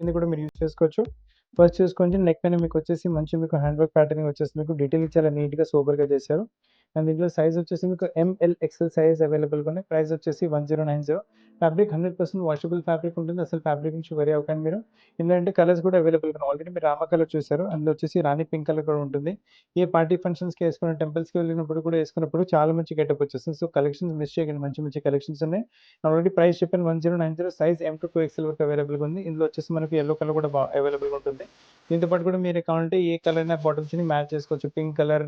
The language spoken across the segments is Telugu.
ఇది కూడా మీరు యూజ్ చేసుకోవచ్చు. ఫస్ట్ చూసుకుంటే నెక్ పైన మీకొచ్చేసి మంచి మీకు హ్యాండ్ వర్క్ ప్యాటర్నింగ్ వచ్చేసి మీకు డీటెయిలింగ్ చాలా నీట్‌గా సూపర్‌గా చేశారు. అండ్ దీంట్లో సైజ్ వచ్చేసి మీకు ఎంఎల్, ఎక్స్ఎల్ సైజ్ అవైలబుల్‌గా ఉన్నాయి. ప్రైస్ వచ్చేసి 1090. ఫ్యాబ్రిక్ 100% వాషబుల్ ఫ్యాబ్రిక్ ఉంటుంది. అసలు ఫ్యాబ్రిక్ నుంచి వరీ అవ్వకండి మీరు. ఏందంటే కలర్స్ కూడా అవైలబుల్‌గా ఉన్నాయి. ఆల్రెడీ మీరు రామా కలర్ చూసారు. అందులో వచ్చేసి రాణి పింక్ కలర్ కూడా ఉంటుంది. ఏ పార్టీ ఫంక్షన్స్‌కి ఏసుకున్న టెంపుల్స్‌కి వెళ్ళినప్పుడు కూడా ఏసుకున్నప్పుడు చాలా మంచి గెటప్ వచ్చేస్తుంది. సో, కలెక్షన్స్ మిస్ చేయకండి. మంచి మంచి కలెక్షన్స్ ఉన్నాయి. ఆల్రెడీ ప్రైస్ చెప్పాను 1090 సైజ్ M-2 XL వరకు అవైలబుల్‌గా ఉంది. ఇందులో వచ్చేసి మనకి యెల్లో కలర్ కూడా అవైలబుల్‌గా ఉంటుంది. దీంతో పాటు కూడా మీరు కావాలంటే ఏ కలర్ అయినా బాటమ్స్‌ని మ్యాచ్ చేసుకోవచ్చు. పింక్ కలర్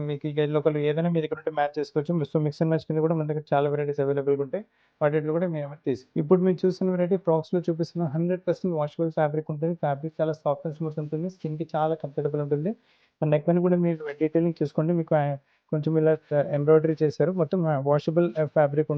మీకు ఇక యెల్లో కలర్ ఏదైనా మీ దగ్గర ఉంటే మ్యాచ్ చేసుకోవచ్చు. సో, మిక్స్ అండ్ మ్యాచ్ కింద కూడా మన దగ్గర చాలా వెరైటీస్ అవైలబుల్‌గా ఉంటాయి. వాటిట్లో కూడా మేమేమైనా ఇప్పుడు మీరు చూస్తున్న వెరైటీ ఫ్రాక్స్‌లో చూపిస్తున్న 100% వాషబుల్ ఫ్యాబ్రిక్ ఉంటుంది. ఫ్యాబ్రిక్ చాలా సాఫ్ట్ అండ్ స్మూత్ ఉంటుంది. స్కిన్‌కి చాలా కంఫర్టబుల్ ఉంటుంది. నెక్ పైన కూడా మీరు డీటెయిలింగ్ చూసుకోండి. మీకు కొంచెం ఇలా ఎంబ్రాయిడరీ చేశారు. మొత్తం వాషబుల్ ఫ్యాబ్రిక్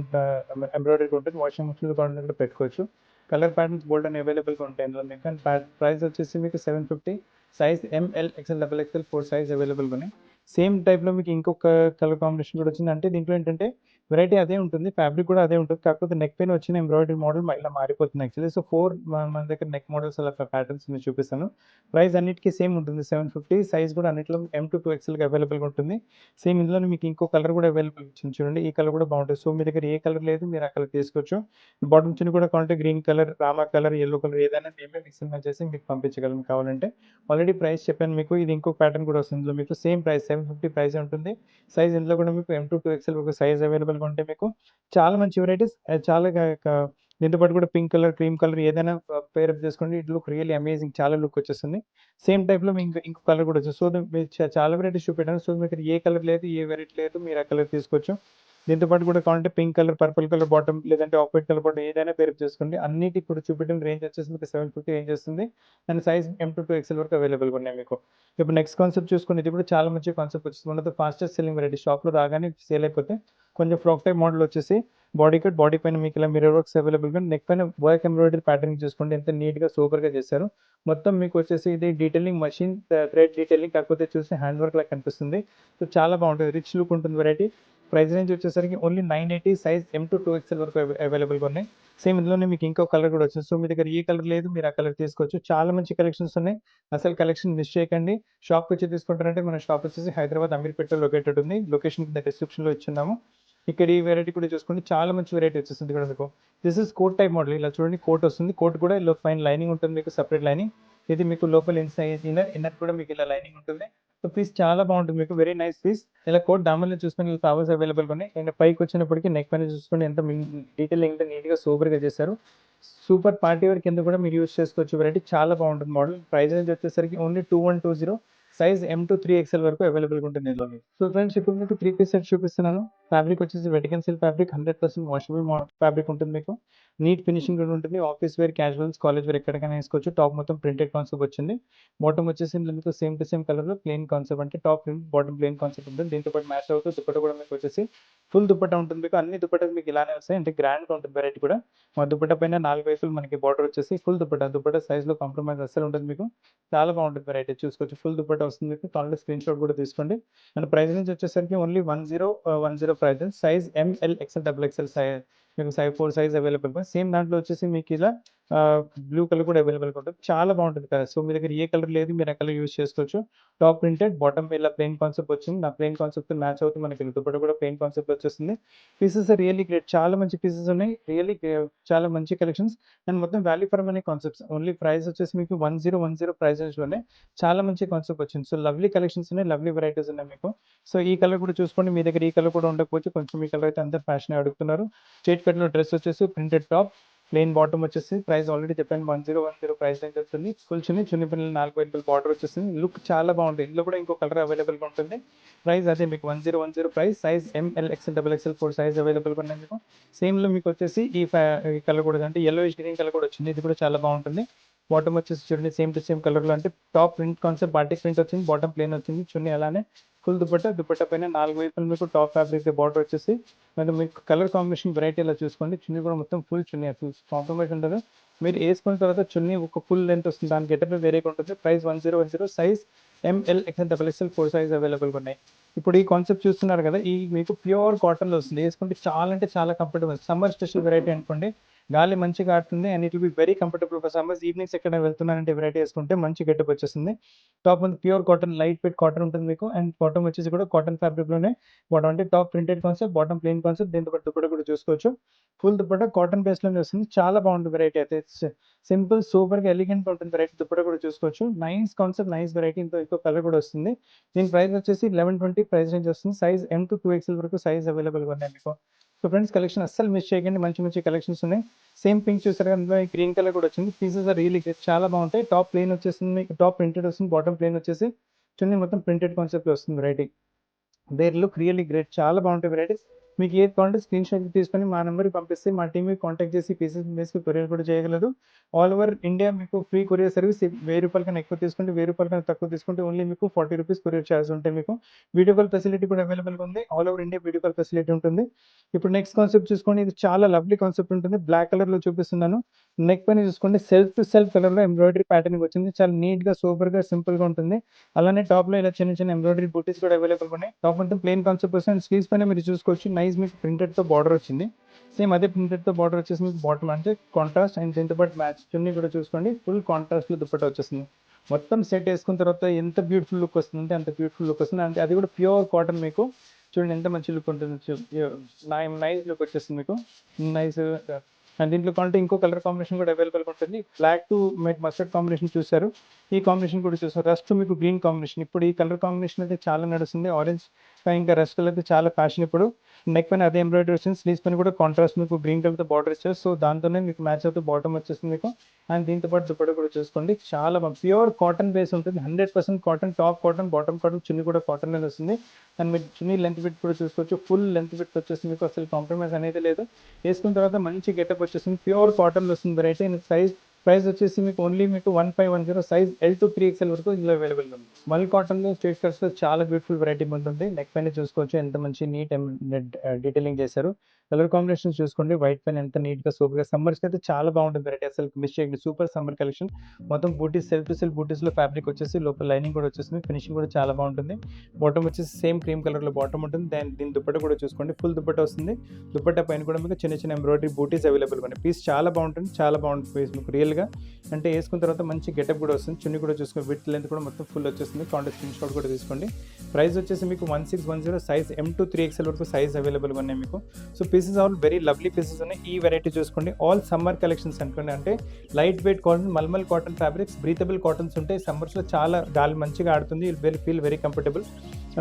ఎంబ్రాయిడరీ ఉంటుంది. వాషింగ్ మిషన్‌లో కావాలంటే కూడా పెట్టుకోవచ్చు. కలర్ ప్యాటర్న్స్ బోల్డ్ అని అవైలబుల్‌గా ఉంటాయి ఇందులో మీకు. అండ్ ప్రైస్ వచ్చేసి మీకు 750 size ML, XL, double XL 4 size అవైలబుల్‌గా ఉన్నాయి. సేమ్ టైప్‌లో మీకు ఇంకొక కలర్ కాంబినేషన్ కూడా వచ్చింది. అంటే దీంట్లో ఏంటంటే వెరైటీ అదే ఉంటుంది. ఫ్యాబ్రిక్ కూడా అదే ఉంటుంది. కాకపోతే నెక్ పైన వచ్చిన ఎంబ్రాయిడరీ మోడల్ ఇలా మారిపోతుంది యాక్చువల్లీ. సో, 4 మన దగ్గర నెక్ మోడల్స్ అలా ప్యాటర్న్స్ మీకు చూపిస్తాను. ప్రైస్ అన్నిటికి సేమ్ ఉంటుంది. 750 సైజ్ కూడా అన్నిట్లో M-2 XL‌కి అవైలబుల్‌గా ఉంటుంది. సేమ్ ఇందులోనే మీకు ఇంకో కలర్ కూడా అవైలబుల్ వచ్చింది చూడండి. ఈ కలర్ కూడా బాగుంటుంది. సో, మీ దగ్గర ఏ కలర్ లేదు మీరు ఆ కలర్ తీసుకోవచ్చు. బాటమ్ చున్నీ కూడా కావాలంటే green colour, Rama colour, yellow colour ఏదైనా మేమే మిక్స్ అండ్ మ్యాచ్ చేసి మీకు పంపించగలం కావాలంటే. ఆల్రెడీ ప్రైస్ చెప్పాను మీకు. ఇది ఇంకో ప్యాటర్న్ కూడా వస్తుంది. ఇందులో మీకు సేమ్ ప్రైస్ 750 ప్రైసే ఉంటుంది. సైజ్ ఇందులో కూడా మీకు M-2 XL ఒక సైజ్ అవైలబుల్‌గా ఉంటే మీకు చాలా మంచి వెరైటీస్ చాలా దీంతో పాటు కూడా పింక్ కలర్, క్రీమ్ కలర్ ఏదైనా పేరప్ చేసుకోండి. ఇట్ లుక్ రియల్లీ అమేజింగ్ చాలా లుక్ వచ్చేస్తుంది. సేమ్ టైప్‌లో మీకు ఇంకో కలర్ కూడా వచ్చేది. సో, మీరు చాలా వెరైటీస్ చూపెట్టాను. సో, మీకు ఏ కలర్ లేదు, ఏ వెరైటీ లేదు మీరు ఆ కలర్ తీసుకోవచ్చు. దీంతో పాటు కూడా కావాలంటే pink colour, purple colour bottom లేదంటే ఆఫ్ వైట్ కలర్ బాటమ్ ఏదైనా పేరప్ చేసుకోండి. అన్నిటి ఇప్పుడు చూపెట్టిన రేంజ్ వచ్చేసి మీకు 750 రేంజ్ వస్తుంది. అండ్ సైజ్ M-2 XL వరకు అవైలబుల్‌గా ఉన్నాయి మీకు. ఇప్పుడు నెక్స్ట్ కాన్సెప్ట్ చూసుకుంటే ఇది కూడా చాలా మంచి కాన్సెప్ట్ వచ్చింది. One of the fastest selling variety షాప్‌లో రాగానే సేల్ అయిపోతే కొంచెం ఫ్రాక్ టైప్ మోడల్ వచ్చేసి బాడీ కట్, బాడీ పైన మీకు ఇలా మిర్రర్ వర్క్స్ అవైలబుల్‌గా నెక్ పైన వర్క్ ఎంబ్రాయిడరీ ప్యాటర్నింగ్ చూసుకోండి ఎంత నీట్‌గా సూపర్‌గా చేశారు. మొత్తం మీకు వచ్చేసి ఇది డీటెయిలింగ్ మెషిన్ థ్రెడ్ డీటెయిలింగ్ కాకపోతే చూస్తే హ్యాండ్ వర్క్ లాగా కనిపిస్తుంది. సో, చాలా బాగుంటుంది. రిచ్ లుక్ ఉంటుంది వెరైటీ. ప్రైస్ రేంజ్ వచ్చేసరికి ఓన్లీ 980 సైజ్ M-2 XL వరకు అవైలబుల్‌గా ఉన్నాయి. సేమ్ ఇందులోనే మీకు ఇంకో కలర్ కూడా వచ్చింది. సో, మీ దగ్గర ఏ కలర్ లేదు మీరు ఆ కలర్ తీసుకోవచ్చు. చాలా మంచి కలెక్షన్స్ ఉన్నాయి. అసలు కలెక్షన్ మిస్ చేయకండి. షాప్‌కొచ్చి తీసుకుంటారంటే మన షాప్ వచ్చేసి హైదరాబాద్ అమీర్పేటలో లొకేటెడ్ ఉంది. లొకేషన్ కింద డిస్క్రిప్షన్‌లో ఇచ్చున్నాము. ఇక్కడ ఈ వెరైటీ కూడా చూసుకోండి. చాలా మంచి వెరైటీ వచ్చేసింది ఇక్కడ మీకు. This is coat type model. ఇలా చూడండి కోట్ వస్తుంది. కోట్ కూడా పైన లైనింగ్ ఉంటుంది మీకు సెపరేట్ లైనింగ్. ఇది మీకు లోపల ఇన్సైడ్ ఇన్నర్ కూడా మీకు ఇలా లైనింగ్ ఉంటుంది. సో, పీస్ చాలా బాగుంటుంది మీకు. Very nice piece. ఇలా కోట్ దామన్‌లో చూసుకొని ఇలా ఫ్లవర్స్ అవైలబుల్‌గా ఉన్నాయి. అండ్ పైకొచ్చినప్పటికి నెక్ పైన చూసుకోండి ఎంత డీటెయిలింగ్ నీట్‌గా సూపర్‌గా చేశారు. సూపర్ పార్టీ వేర్ కింద కూడా మీరు యూజ్ చేసుకోవచ్చు. వెరైటీ చాలా బాగుంటుంది మోడల్. ప్రైస్ రేంజ్ వచ్చేసరికి ఓన్లీ 2120 సైజ్ M-2 3XL వరకు అవైలబుల్‌గా ఉంటుంది ఇందులో మీకు. సో, ఫ్రెండ్స్ ఇప్పుడు మీకు 3 పీస్ సెట్ చూపిస్తున్నాను. ఫ్యాబ్రిక్ వచ్చేసి Vatican silk fabric 100% washable fabric ఉంటుంది మీకు. నీట్ ఫినిషింగ్ కూడా ఉంటుంది. Office wear, casuals, college wear ఎక్కడికైనా వేసుకోవచ్చు. టాప్ మొత్తం ప్రింటెడ్ కాన్సెప్ట్ వచ్చింది. బాటమ్ వచ్చేసి ఇందులో మీకు సేమ్ టు సేమ్ కలర్‌లో ప్లెయిన్ కాన్సెప్ట్ అంటే top print, bottom plain concept ఉంటుంది. దీంతో పాటు మ్యాచ్ అవుతూ దుపట్టా కూడా మీకు వచ్చేసి ఫుల్ దుపట్టా ఉంటుంది మీకు. అన్ని దుపట్టాలు మీకు ఇలానే వస్తాయి. అంటే గ్రాండ్‌గా ఉంటుంది వెరైటీ కూడా. మా దుపట్టా పైన 4 వైపులు మనకి బార్డర్ వచ్చేసి ఫుల్ దుపట్టా. దుపట్టా సైజ్‌లో కాంప్రమైజ్ అస్సలు ఉండదు మీకు. చాలా బాగుంటుంది వెరైటీ చూసుకోవచ్చు. ఫుల్ దుపట్టా వస్తుంది మీకు. కావాలంటే స్క్రీన్‌షాట్ కూడా తీసుకోండి. అండ్ ప్రైస్ రేంజ్ వచ్చేసరికి only 1010 price. Size ML, XL, double XL మీకు 4 సైజ్ అవైలబుల్‌గా. సేమ్ దాంట్లో వచ్చేసి మీకు ఇలా బ్లూ కలర్ కూడా అవైలబుల్‌గా ఉంటుంది. చాలా బాగుంటుంది కలర్. సో, మీ దగ్గర ఏ కలర్ లేదు మీరు ఆ కలర్ యూజ్ చేసుకోవచ్చు. టాప్ ప్రింటెడ్, బాటమ్ ఇలా ప్లెయిన్ కాన్సెప్ట్ వచ్చింది. నా ప్లెయిన్ కాన్సెప్ట్‌తో మ్యాచ్ అవుతూ మనకి దుపట్టా కూడా ప్లెయిన్ కాన్సెప్ట్ వచ్చేస్తుంది. Pieces are really great. చాలా మంచి పీసెస్ ఉన్నాయి. రియల్లీ చాలా మంచి కలెక్షన్స్. అండ్ మొత్తం value for money concepts. Only price వచ్చేసి మీకు 1010 ప్రైస్ రేంజ్‌లోనే చాలా మంచి కాన్సెప్ట్ వచ్చింది. సో, లవ్లీ కలెక్షన్స్ ఉన్నాయి. లవ్లీ వెరైటీస్ ఉన్నాయి మీకు. సో, ఈ కలర్ కూడా చూసుకోండి. మీ దగ్గర ఈ కలర్ కూడా ఉండకపోవచ్చు. కొంచెం ఈ కలర్ అయితే అందరూ ఫ్యాషన్‌గా అడుగుతున్నారు. స్ట్రెయిట్ కట్‌లో డ్రెస్ వచ్చేసి ప్రింటెడ్ టాప్, ప్లెయిన్ బాటమ్ వచ్చేసి ప్రైస్ ఆల్రెడీ చెప్పాను 1010 ప్రైస్ రేంజ్ వస్తుంది. ఫుల్ చున్నీ పిల్లలు 4 వైపుల బార్డర్ వచ్చేస్తుంది. లుక్ చాలా బాగుంటుంది. ఇందులో కూడా ఇంకో కలర్ అవైలబుల్‌గా ఉంటుంది. ప్రైస్ అదే మీకు 1010 price. Size ML, XL, double XL 4 size అవైలబుల్‌గా ఉన్నాయి మీకు. సేమ్‌లో మీకు వచ్చేసి ఈ కలర్ కూడా అంటే యెల్లోయిష్ గ్రీన్ కలర్ కూడా వచ్చింది. ఇది కూడా చాలా బాగుంటుంది. బాటమ్ వచ్చేసి చూడండి సేమ్ టు సేమ్ కలర్‌లో అంటే top print concept batik print వచ్చింది. బాటమ్ ప్లెయిన్ వచ్చింది. చున్నీ అలానే ఫుల్ దుపట్టా పైన 4 వైపుల మీకు టాప్ ఫ్యాబ్రిక్ బార్డర్ వచ్చేసి మరి మీకు కలర్ కాంబినేషన్ వెరైటీ ఇలా చూసుకోండి. చున్నీ కూడా మొత్తం ఫుల్ చున్నీ అసలు కాంప్రమైజ్ ఉండదు. మీరు ఏసుకున్న తర్వాత చున్నీ ఒక ఫుల్ లెంత్ వస్తుంది. దాని గెటప్ వేరేగా ఉంటుంది. Price 1010 size ML, XL, double XL 4 size అవైలబుల్‌గా ఉన్నాయి. ఇప్పుడు ఈ కాన్సెప్ట్ చూస్తున్నారు కదా! ఈ మీకు ప్యూర్ కాటన్‌లో వస్తుంది. ఏసుకుంటే చాలా అంటే చాలా కంఫర్టబుల్. సమ్మర్ స్పెషల్ వెరైటీ అనుకోండి. గాలి మంచిగా ఆడుతుంది and it will be very comfortable for summers. Evenings ఎక్కడైనా వెళ్తున్నారంటే వెరైటీ వేసుకుంటే మంచి గెటప్ వచ్చేస్తుంది. టాప్ అంతా pure cotton, light weight cotton ఉంటుంది మీకు అండ్ బాటమ్ వచ్చేసి కూడా కాటన్ ఫ్యాబ్రిక్‌లోనే బాటమ్ అంటే top printed concept, bottom plain concept. దీంతో పాటు దుపట్టా కూడా చూసుకోవచ్చు. ఫుల్ దుపట్టా కాటన్ బేస్‌లోనే వస్తుంది. చాలా బాగుంటుంది వెరైటీ అయితే. సింపుల్ సూపర్‌గా ఎలిగెంట్‌గా ఉంటుంది వెరైటీ. దుపట్టా కూడా చూసుకోవచ్చు. Nice concept, nice variety. ఇంకో కలర్ కూడా వస్తుంది. దీని ప్రైస్ వచ్చేసి 1120 ప్రైస్ రేంజ్ వస్తుంది. సైజ్ ఎం టు 2XL వరకు సైజ్ అవైలబుల్‌గా ఉన్నాయి మీకు. సో ఫ్రెండ్స్, కలెక్షన్ అస్సలు మిస్ చేయకండి. మంచి మంచి కలెక్షన్స్ ఉన్నాయి. సేమ్ పింక్ చూసారు, అందులో గ్రీన్ కలర్ కూడా వచ్చింది. పీసెస్ ఆర్ రియల్లీ గ్రేట్, చాలా బాగుంటాయి. టాప్ ప్లెయిన్ వచ్చేసింది మీకు, టాప్ ప్రింటెడ్ వస్తుంది. బాటమ్ ప్లెయిన్ వచ్చేసి చున్నీ మొత్తం ప్రింటెడ్ కాన్సెప్ట్ వస్తుంది variety. They look really great, చాలా బాగుంటాయి వెరైటీస్. మీకు ఏది కావాలంటే స్క్రీన్ షాట్ తీసుకొని మా నెంబర్కి పంపిస్తే మా టీమ్ మీకు కాంటాక్ట్ చేసి పీసెస్ బేస్కి కొరియర్ కూడా చేయగలరు. ఆల్ ఓవర్ ఇండియా మీకు ఫ్రీ కొరియర్ సర్వీస్. ₹1000 కన్నా ఎక్కువ తీసుకుంటే, ₹1000 కన్నా తక్కువ తీసుకుంటే ఓన్లీ మీకు ₹40 కొరియర్ ఛార్జ్ ఉంటాయి మీకు. వీడియో కాల్ ఫెసిలిటీ కూడా అవైలబుల్గా ఉంది. All over India video call facility ఉంటుంది. ఇప్పుడు నెక్స్ట్ కాన్సెప్ట్ చూసుకోండి. ఇది చాలా లవ్లీ కాన్సెప్ట్ ఉంటుంది. బ్లాక్ కలర్లో చూపిస్తున్నాను. నెక్ పైన చూసుకోండి, సెల్ఫ్ టు సెల్ఫ్ కలర్లో ఎంబ్రాయిడరీ ప్యాటర్నింగ్ వచ్చింది. చాలా నీట్గా, సూపర్గా, సింపుల్గా ఉంటుంది. అలానే టాప్లో ఇలా చిన్న చిన్న ఎంబ్రాయిడరీ బూటీస్ కూడా అవైలబుల్గా ఉన్నాయి. టాప్ అంతా ప్లెయిన్ కాన్సెప్ట్ వస్తుంది. స్లీవ్స్ పైన మీరు చూసుకోవచ్చు, నైస్ మీకు ప్రింటెడ్తో బార్డర్ వచ్చింది. సేమ్ అదే ప్రింటెడ్తో బార్డర్ వచ్చేసి మీకు బాటమ్ అంటే కాంట్రాస్ట్ అండ్ దీంతో పాటు మ్యాచ్ చున్నీ కూడా చూసుకోండి. ఫుల్ కాంట్రాస్ట్లో దుపట్టా వచ్చేస్తుంది. మొత్తం సెట్ వేసుకున్న తర్వాత ఎంత బ్యూటిఫుల్ లుక్ వస్తుందంటే అంత బ్యూటిఫుల్ లుక్ వస్తుంది. అంటే అది కూడా ప్యూర్ కాటన్ మీకు. చూడండి ఎంత మంచి లుక్ ఉంటుంది. నైస్ లుక్ వచ్చేస్తుంది మీకు. నైస్. అండ్ దీంట్లో కావాలంటే ఇంకో కలర్ కాంబినేషన్ కూడా అవైలబుల్గా ఉంటుంది. బ్లాక్ టు మస్టర్డ్ కాంబినేషన్ చూసారు, ఈ కాంబినేషన్ కూడా చూసారు. రస్ట్ మీకు గ్రీన్ కాంబినేషన్. ఇప్పుడు ఈ కలర్ కాంబినేషన్ అయితే చాలా నడుస్తుంది. ఆరెంజ్ ఇంకా రస్ట్ కలర్ అయితే చాలా ఫ్యాషన్ ఇప్పుడు. నెక్ పైన అదే ఎంబ్రాయిడరీ వచ్చింది. స్లీవ్స్ పైన కూడా కాంట్రాస్ట్ మీకు గ్రీన్ కలర్తో బార్డర్ ఇచ్చారు. సో దాంతోనే మీకు మ్యాచ్ అవుతూ బాటమ్ వచ్చేస్తుంది మీకు. అండ్ దీంతో పాటు దుపట్టా కూడా చూసుకోండి, చాలా ప్యూర్ కాటన్ బేస్ ఉంటుంది. 100% cotton, top cotton, bottom cotton, chunni కూడా కాటన్ అనేది వస్తుంది. అండ్ మీరు చున్నీ లెంత్ విడ్త్ కూడా చూసుకోవచ్చు. ఫుల్ లెంత్ విడ్త్ వచ్చేసి మీకు అసలు కాంప్రమైజ్ అనేది లేదు. వేసుకున్న తర్వాత మంచి గెటప్ వచ్చేస్తుంది. ప్యూర్ కాటన్లో వస్తుంది వెరైటీ. ప్రైస్ వచ్చేసి మీకు ఓన్లీ మీకు 1510 సైజ్ L to 3XL వరకు ఇందులో అవైలబుల్ ఉంది. మల్ కాటన్లో స్ట్రేట్ కట్స్లో చాలా బ్యూటిఫుల్ వెరైటీ ఉంటుంది. నెక్ పైన చూసుకోవచ్చు ఎంత మంచి నీట్ డీటెయిలింగ్ చేశారు. కలర్ కాంబినేషన్ చూసుకోండి, వైట్ పైన ఎంత నీట్గా సూపర్గా. సమ్మర్స్కి అయితే చాలా బాగుంటుంది వెరైటీ, అసలు మిస్ చేయండి. Super summer collection. మొత్తం బూటీస్, సెల్ఫ్ టు సెల్ఫ్ బూటీస్లో ఫ్యాబ్రిక్ వచ్చేసి లోపల లైనింగ్ కూడా వచ్చేస్తుంది. ఫినిషింగ్ కూడా చాలా బాగుంటుంది. బాటమ్ వచ్చేసి సేమ్ క్రీమ్ కలర్లో బాటమ్ ఉంటుంది. దీని దుపట్టా కూడా చూసుకోండి, ఫుల్ దుపట్టా వస్తుంది. దుపట్టా పైన కూడా మీకు చిన్న చిన్న ఎంబ్రాయిడరీ బూటీస్ అవైలబుల్గా ఉన్నాయి. పీస్ చాలా బాగుంటుంది, చాలా బాగుంటుంది పీస్ మీకు రియల్గా. అంటే వేసుకున్న తర్వాత మంచి గెటప్ కూడా వస్తుంది. చున్నీ కూడా చూసుకొని విత్ లెంత్ కూడా మొత్తం ఫుల్ వచ్చేస్తుంది. కాంటాక్ట్ స్క్రీన్ షాట్ కూడా తీసుకోండి. ప్రైస్ వచ్చేసి మీకు 1610 సైజ్ M to 3XL వరకు సైజ్ అవైలబుల్గా ఉన్నాయి మీకు. So pieces all very lovely pieces ఉన్నాయి. ఈ వెరైటీ చూసుకోండి, ఆల్ సమ్మర్ కలెక్షన్స్ అనుకోండి. అంటే light weight cotton, mulmul cotton fabrics, breathable cottons ఉంటాయి. సమ్మర్స్లో చాలా గాలి మంచిగా ఆడుతుంది. Feel very comfortable.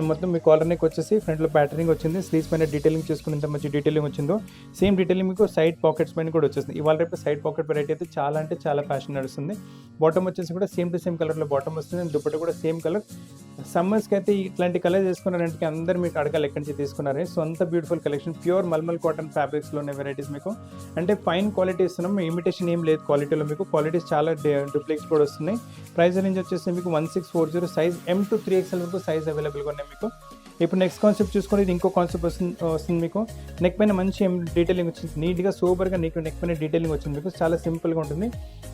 మొత్తం మీ కాలర్ నెక్ వచ్చేసి ఫ్రంట్లో ప్యాటర్నింగ్ వచ్చింది. స్లీవ్స్ పైన డీటెయిలింగ్ చూసుకుని ఎంత మంచి డీటెయిలింగ్ వచ్చిందో సేమ్ డీటెయిలింగ్ మీకు సైడ్ పాకెట్స్ పైన కూడా వచ్చేస్తుంది. ఇవాళ రేపు సైడ్ పాకెట్ వెరైటీ అయితే చాలా అంటే చాలా ఫ్యాషన్ నడుస్తుంది. బాటమ్ వచ్చేసి కూడా సేమ్ టు సేమ్ కలర్లో బాటమ్ వస్తుంది. అండ్ దుపట్టా కూడా సేమ్ కలర్. సమ్మర్స్కి అయితే ఇట్లాంటి కలర్ చేసుకున్నారంటే అందరు మీకు అడగాలి ఎక్కడి నుంచి తీసుకున్నారని. సో అంత beautiful collection, pure mulmul cotton ఫ్యాబ్రిక్స్లో ఉన్న వెరైటీస్ మీకు. అంటే ఫైన్ క్వాలిటీ ఇస్తున్నాం, ఇమిటేషన్ ఏం లేదు క్వాలిటీలో మీకు. క్వాలిటీస్ చాలా డూప్లికేట్స్ కూడా వస్తున్నాయి. ప్రైస్ రేంజ్ వచ్చేసి మీకు 1640 సైజ్ M to 3XL వరకు సైజ్ అవైలబుల్గా ఉన్నాయి మీకు. ఇప్పుడు నెక్స్ట్ కాన్సెప్ట్ చూసుకొని ఇది ఇంకో కాన్సెప్ట్ వస్తుంది మీకు. నెక్ పైన మంచి డీటెయిలింగ్ వచ్చింది, నీట్గా సూపర్గా నీకు నెక్ పైన డీటెయిలింగ్ వచ్చింది మీకు. చాలా సింపుల్గా ఉంటుంది.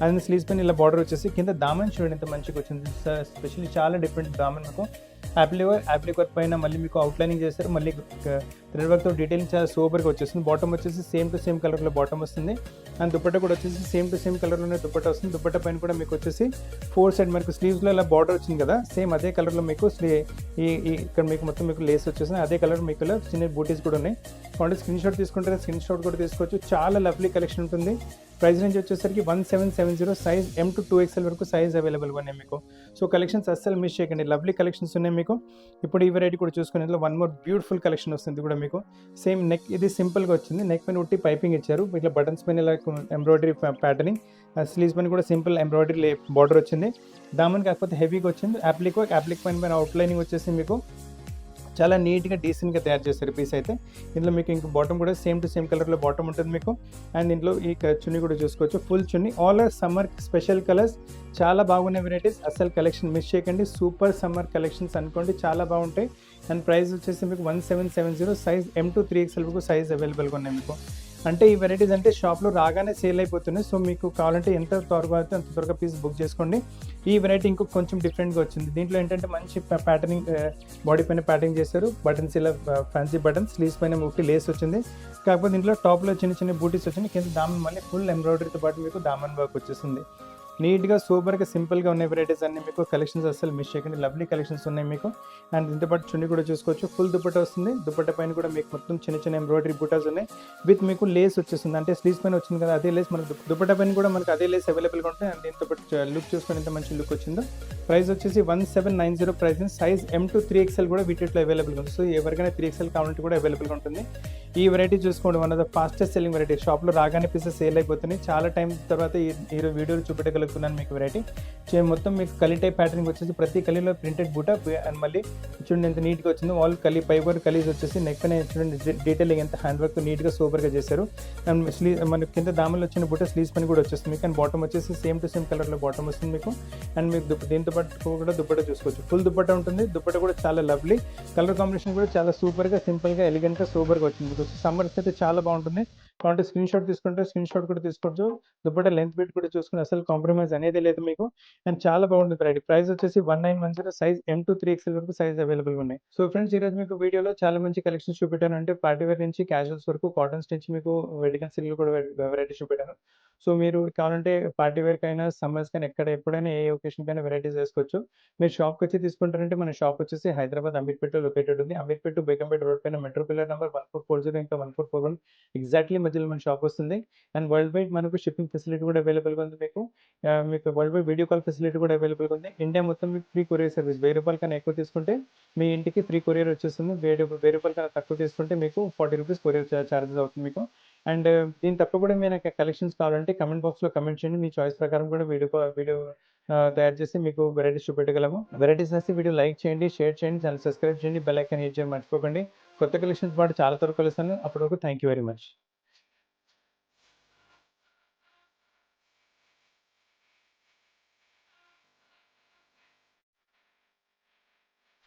అండ్ స్లీవ్స్ పైన ఇలా బార్డర్ వచ్చేసి కింద దామన్ చూడండి ఎంత మంచిగా వచ్చింది. స్పెషల్లీ చాలా డిఫరెంట్ దామన్ మీకు. యాప్లిక్ వర్క్ పైన మళ్ళీ మీకు అవుట్లైనింగ్ చేస్తారు. మళ్ళీ థ్రెడ్ వర్క్తో డీటెయిలింగ్ చాలా సూపర్గా వచ్చేస్తుంది. బాటమ్ వచ్చేసి సేమ్ టు సేమ్ కలర్లో బాటమ్ వస్తుంది. అండ్ దుపట్టా కూడా వచ్చేసి సేమ్ టు సేమ్ కలర్లోనే దుపట్టా వస్తుంది. దుపట్టా పైన కూడా మీకు వచ్చేసి 4 సైడ్ మనకు స్లీవ్స్లో ఇలా బార్డర్ వచ్చింది కదా, సేమ్ అదే కలర్లో మీకు ఇక్కడ మీకు మొత్తం మీకు లేస్ వచ్చేసింది. అదే కలర్ మీకు చిన్న బూటీస్ కూడా ఉన్నాయి. కాబట్టి స్క్రీన్ షాట్ తీసుకుంటే స్క్రీన్ షాట్ కూడా తీసుకోవచ్చు. చాలా లవ్లీ కలెక్షన్ ఉంటుంది. ప్రైస్ రేంజ్ వచ్చేసరికి 1770 సైజ్ M to 2XL వరకు సైజ్ అవైలబుల్గా ఉన్నాయి మీకు. సో కలెక్షన్స్ అస్సలు మిస్ చేయకండి, లవ్లీ కలెక్షన్స్ ఉన్నాయి మీకు. ఇప్పుడు ఈ వెరైటీ కూడా చూసుకునే ఇందులో వన్ మోర్ బ్యూటిఫుల్ కలెక్షన్ వస్తుంది కూడా మీకు. సేమ్ నెక్, ఇది సింపుల్గా వచ్చింది. నెక్ పైన ఉట్టి పైపింగ్ ఇచ్చారు. ఇట్లా బటన్స్ పైన ఇలా ఎంబ్రాయిడరీ ప్యాటర్నింగ్. స్లీవ్స్ పైన కూడా సింపుల్ ఎంబ్రాయిడరీ బార్డర్ వచ్చింది. దామన్ కాకపోతే హెవీగా వచ్చింది. యాప్లిక్ పైన అవుట్లైనింగ్ వచ్చేసి మీకు చాలా నీట్గా డీసెంట్గా తయారు చేస్తారు పీస్ అయితే. ఇందులో మీకు ఇంకో బాటమ్ కూడా సేమ్ టు సేమ్ కలర్లో బాటమ్ ఉంటుంది మీకు. అండ్ ఇందులో ఈ చున్నీ కూడా చూసుకోవచ్చు, full chunni. All are summer special colours, చాలా బాగున్నాయి వెరైటీస్. అసలు కలెక్షన్ మిస్ చేయకండి. సూపర్ సమ్మర్ కలెక్షన్స్ అనుకోండి, చాలా బాగుంటాయి. అండ్ ప్రైస్ వచ్చేసి మీకు 1770 సైజ్ M to 3XL వరకు సైజ్ అవైలబుల్గా ఉన్నాయి మీకు. అంటే ఈ వెరైటీస్ అంటే షాప్‌లో రాగానే సేల్ అయిపోతున్నాయి. సో, మీకు కావాలంటే ఎంత త్వరగా అయితే అంత త్వరగా పీస్ బుక్ చేసుకోండి. ఈ వెరైటీ ఇంకొక కొంచెం డిఫరెంట్‌గా వచ్చింది. దీంట్లో ఏంటంటే మంచి ప్యాటర్నింగ్ బాడీ పైన ప్యాటర్నింగ్ చేశారు. బటన్స్ ఇలా ఫ్యాన్సీ బటన్స్, స్లీవ్స్ పైన ఉట్టి లేస్ వచ్చింది. కాకపోతే దీంట్లో టాప్‌లో చిన్న చిన్న బూటీస్ వచ్చినాయి. కింద దామన్ మళ్ళీ ఫుల్ ఎంబ్రాయిడరీతో పాటు మీకు దామన్ వర్క్ వచ్చేసింది. నీట్‌గా, సూపర్‌గా, సింపుల్‌గా ఉన్నాయి వెరైటీస్ అన్నీ మీకు. కలెక్షన్స్ అస్సలు మిస్ చేయకండి. లవ్లీ కలెక్షన్స్ ఉన్నాయి మీకు. అండ్ దీంతో పాటు చున్నీ కూడా చూసుకోవచ్చు. ఫుల్ దుపట్టా వస్తుంది. దుపట్టా పైన కూడా మీకు మొత్తం చిన్న చిన్న ఎంబ్రాయిడరీ బూటాస్ ఉన్నాయి. విత్ మీకు లేస్ వచ్చేస్తుంది. అంటే స్లీవ్స్ పైన వచ్చింది కదా, అదే లేస్ మనకు దుపట్టా పైన కూడా మనకు అదే లేస్ అవైలబుల్‌గా ఉంటాయి. అండ్ దీంతో పాటు లుక్ చూసుకొని ఎంత మంచి లుక్ వచ్చిందో. ప్రైస్ వచ్చేసి 1790 price. Size M to 3XL కూడా వీటిలో అవైలబుల్‌గా ఉంది. సో, ఎవరికైనా 3XL కావాలంటే కూడా అవైలబుల్‌గా ఉంటుంది. ఈ వెరైటీ చూసుకోండి, one of the fastest selling variety. షాప్‌లో రాగానే పీసెస్ సేల్ అయిపోతున్నాయి. చాలా టైం తర్వాత ఈ వీడియోలో చూపెట్టగలుగుతున్నాను మీకు వెరైటీ. మొత్తం మీకు కలీ టైప్ ప్యాటర్నింగ్ వచ్చేసి ప్రతి కలీలో ప్రింటెడ్ బూటా అండ్ మళ్ళీ చూడండి ఎంత నీట్‌గా వచ్చిందో. ఆల్ కలీ పైబర్ కలీస్ వచ్చేసి నెక్ పైన చూడండి డీటెయిలింగ్ ఎంత హ్యాండ్ వర్క్ నీట్‌గా సూపర్‌గా చేశారు. అండ్ మనకి కింద దామన్‌లో వచ్చిన బూటా స్లీవ్స్ పైన కూడా వచ్చేస్తుంది మీకు. అండ్ బాటమ్ వచ్చేసి సేమ్ టు సేమ్ కలర్‌లో బాటమ్ వస్తుంది మీకు. అండ్ మీకు దీంతో పాటు కూడా దుపట్టా చూసుకోవచ్చు. ఫుల్ దుపట్టా ఉంటుంది. దుపట్టా కూడా చాలా లవ్లీ. కలర్ కాంబినేషన్ కూడా చాలా సూపర్‌గా, సింపుల్‌గా, ఎలిగెంట్‌గా, సూపర్‌గా వచ్చింది మీకు. సమ్మర్స్‌కి అయితే చాలా బాగుంటుంది. కావాలంటే స్క్రీన్ షాట్ తీసుకుంటే స్క్రీన్ షాట్ కూడా తీసుకోవచ్చు. దుపట్టా లెంత్ బిట్ కూడా చూసుకొని అసలు కాంప్రమైజ్ అనేదే లేదు మీకు. అండ్ చాలా బాగుంటుంది వెరైటీ. ప్రైస్ వచ్చేసి 1910, సైజ్ M to 3XL వరకు సైజ్ అవైలబుల్‌గా ఉన్నాయి. సో ఫ్రెండ్స్, ఈరోజు మీకు వీడియోలో చాలా మంచి కలెక్షన్స్ చూపెట్టాను. అంటే పార్టీ వేర్ నుంచి క్యాజువల్స్ వరకు, కాటన్స్ నుంచి మీకు వెడ్డింగ్ సిల్క్‌లో కూడా వెరైటీస్ చూపెట్టాను. సో మీరు కావాలంటే పార్టీ వేర్‌కైనా, సమ్మర్స్‌కైనా ఎప్పుడైనా ఏ ఒకేషన్‌కైనా వెరైటీస్ వేసుకోవచ్చు. మీరు షాప్‌కొచ్చి తీసుకుంటారంటే మన షాప్ వచ్చేసి హైదరాబాద్ అమీర్పేటలో లొకేటెడ్ ఉంది. అమీర్పేట టు బేగంపేట రోడ్ పైన మెట్రో పిల్లర్ నంబర్ 1440 ఇంకా 1441 ఎగ్జాక్ట్‌లీ మధ్యలో మన షాప్ వస్తుంది. అండ్ వరల్డ్ వైడ్ మనకు షిప్పింగ్ ఫెసిలిటీ కూడా అవైలబుల్‌గా ఉంది మీకు. మీకు world wide video call facility కూడా అవైలబుల్‌గా ఉంది. ఇండియా మొత్తం మీకు ఫ్రీ కొరియర్ సర్వీస్. రూ. 1000 కన్నా ఎక్కువ తీసుకుంటే మీ ఇంటికి ఫ్రీ కొరియర్ వచ్చేస్తుంది. రూ. 1000 కన్నా తక్కువ తీసుకుంటే మీకు రూ. 40 కొరియర్ చార్జెస్ అవుతుంది మీకు. అండ్ దీని తప్ప కూడా మీకు కలెక్షన్స్ కావాలంటే కామెంట్ బాక్స్‌లో కామెంట్ చేయండి. మీ చాయిస్ ప్రకారం కూడా వీడియో తయారు చేసి మీకు వెరైటీస్ చూపెట్టగలము. వెరైటీస్ నచ్చితే వీడియో లైక్ చేయండి, షేర్ చేయండి, ఛానెల్ సబ్స్క్రైబ్ చేయండి, బెల్ ఐకాన్ హిట్ చేయడం మర్చిపోకండి. కొత్త కలెక్షన్స్ పాటు చాలా త్వరగా కలుస్తాను. అప్పటి వరకు థాంక్ యూ వెరీ మచ్.